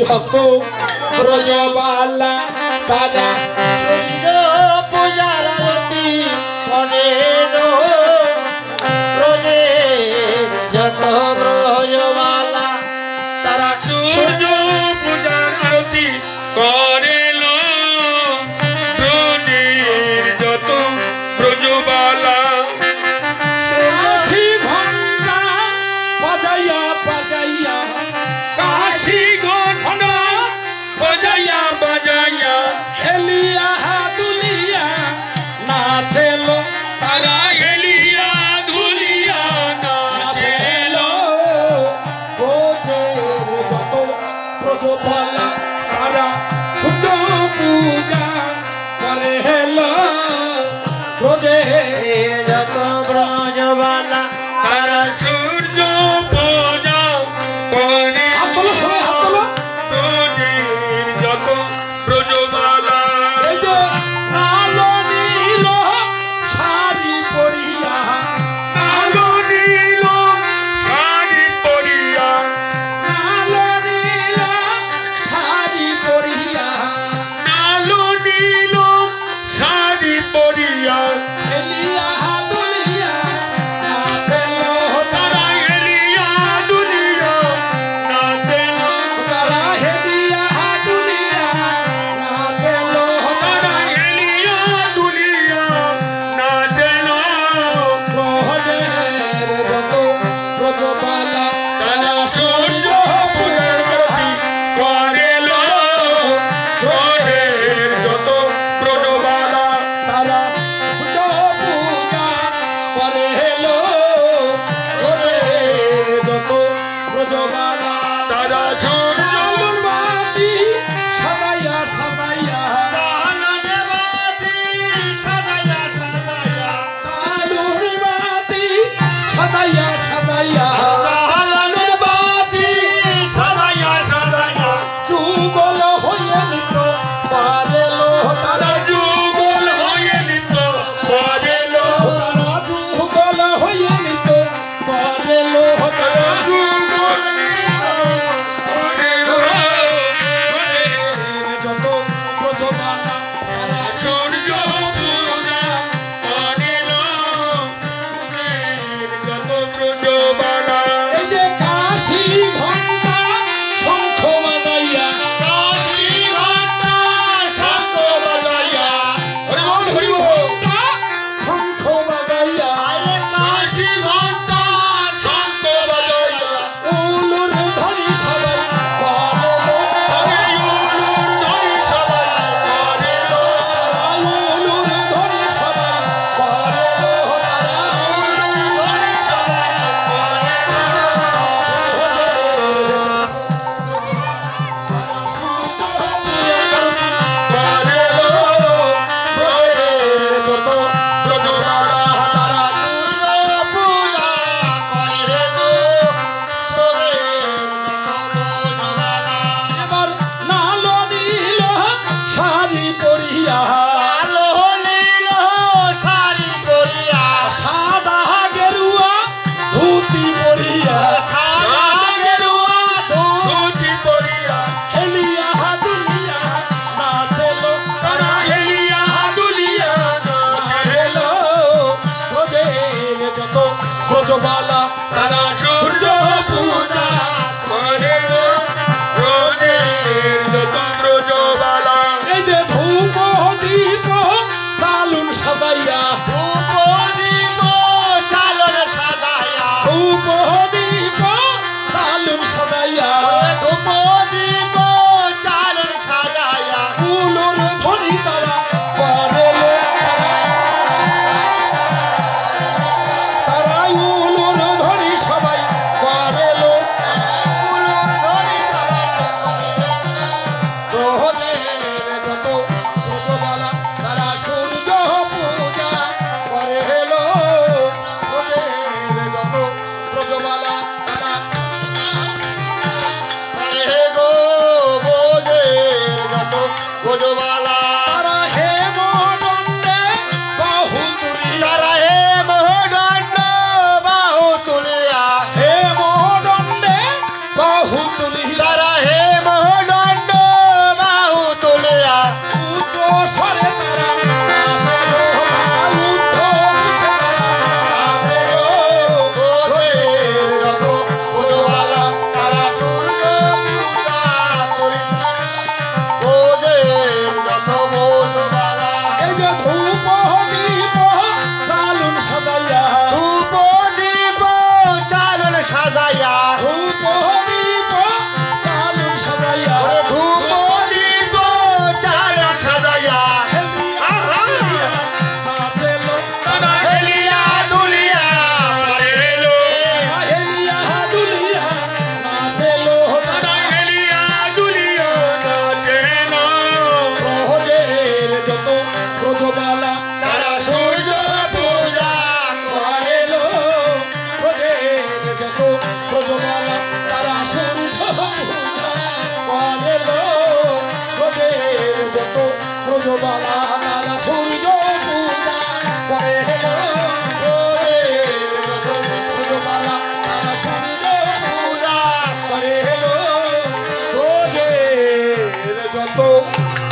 যত ব্রজবালা তারা পূজার আরতি মনের ব্রজে যত ব্রজবালা তারা সূর্য পূজার আরতি করেল ব্রজের যত ব্রজবালা কাশি ঘন্টা বাজাইয়া বাজাইয়া কাশি ঘন্টা বাজাইয়া বাজাইয়া হেলিয়া দুলিয়া নাচেল তারা এলিয়া ধুলিয়া নাচেল ব্রজের যত ব্রজবালা তারা সূর্য পূজা করে হেলো ব্রজে যত ব্রজবালা তারা সূর্য পূজা করে হাত তোলো সবাই হাত তোলো ব্রজের যত ব্রজবালা এই যে আলো নীল শাড়ি পরিয়া আলো নীল শাড়ি পরিয়া আলো নীল শাড়ি পরিয়া আলো নীল শাড়ি পরিয়া হেলিয়া দুলিয়া নাচেল তারা এলিয়া দুলিয়া নাচেল তারা হেলিয়া দুলিয়া নাচেল তারা এলিয়া দুলিয়া নাচেল ব্রজের যত ব্রজবালা তারা সূর্য পূজার প্রতি করেল ব্রজের যত ব্রজবালা তারা সূর্য পূজা করে হেলো ব্রজের যত ব্রজবালা তারা সূর্য আলোর বাতি সাজাইয়া সাজাইয়া আলোর বাতি সাজাইয়া সাজাইয়া যুগল হইয়া নিত পারেলো তারা যুগল হয়ে নিত পরেল তারা যুগল হইয়া নিত পারেলো তারা যুগল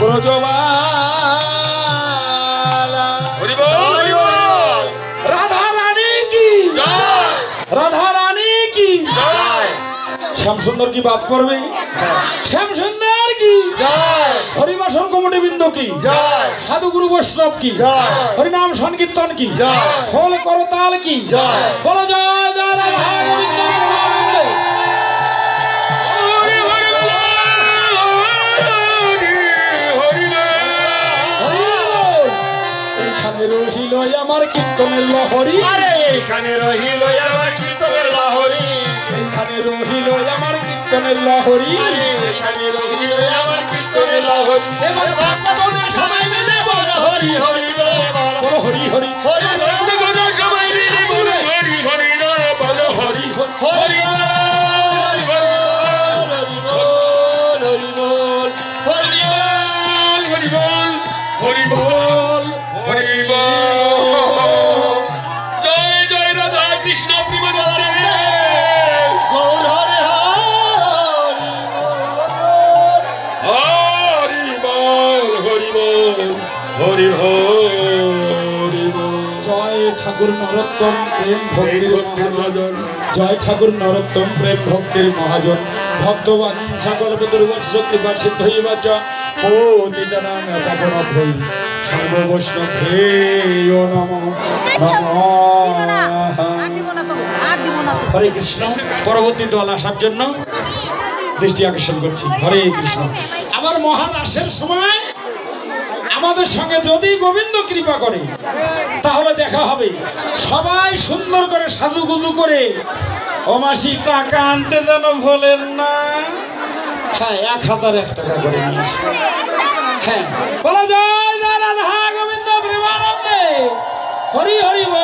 ব্রজবালা হরি বল হরি বল রাধা রানী কি জয় রাধা রানী কি জয় শ্যামসুন্দর কি বাদ করবে শ্যামসুন্দর কি জয় হরিবাসন কমিটি বৃন্দ কি জয় সাধু গুরু বৈষ্ণব কি জয় হরিনাম সংকীর্তন কি জয় খোল করতাল কি জয় বলো জয় জয় রাধা গোবিন্দ প্রেমানন্দে। হরি হরি বল হরি বল হরি বল। এইখানে রহিল আমার কীর্তনের লহরি আরে এইখানে রহিল আমার কীর্তনের লহরি এইখানে রহিল আমার কীর্তনের লহরি আরে এইখানে রহিল আমার কীর্তনের লহরি এবার ভক্তদের সবাই মিলে বলো হরি হরি বল বলো হরি হরি হরি ভক্ত গণ সবাই মিলে বলো হরি হরি বল হরি হরি হরি বল হরি বল হরি হরি বল হরি বল বল হরি বল জয় জয় রাধা কৃষ্ণ প্রেমানন্দে গৌর হরে হরি বল হরি বল হরি হরি বল জয় ঠাকুর নরোত্তম প্রেম ভক্তির মহাজন জয় ঠাকুর নরোত্তম প্রেম ভক্তির মহাজন ভক্তবান সকল দুর্বর্ষ কৃপা সিদ্ধ হইবাচ পতিতানাং পাবন ভৈ সর্ব বৈষ্ণব হেয় নম হরে কৃষ্ণ পরবর্তী দল আসার জন্য দৃষ্টি আকর্ষণ করছি হরে কৃষ্ণ আবার মহারাসের সময় আমাদের সঙ্গে যদি গোবিন্দ কৃপা করে তাহলে দেখা হবে সবাই সুন্দর করে সাজুগুজু করে ও মাসি টাকা আনতে যেন ভোলেন না হ্যাঁ 1001 টাকা করে নিয়ে এসো। হ্যাঁ বলো জয় জয় রাধা গোবিন্দ প্রেমানন্দে হরি হরি বল।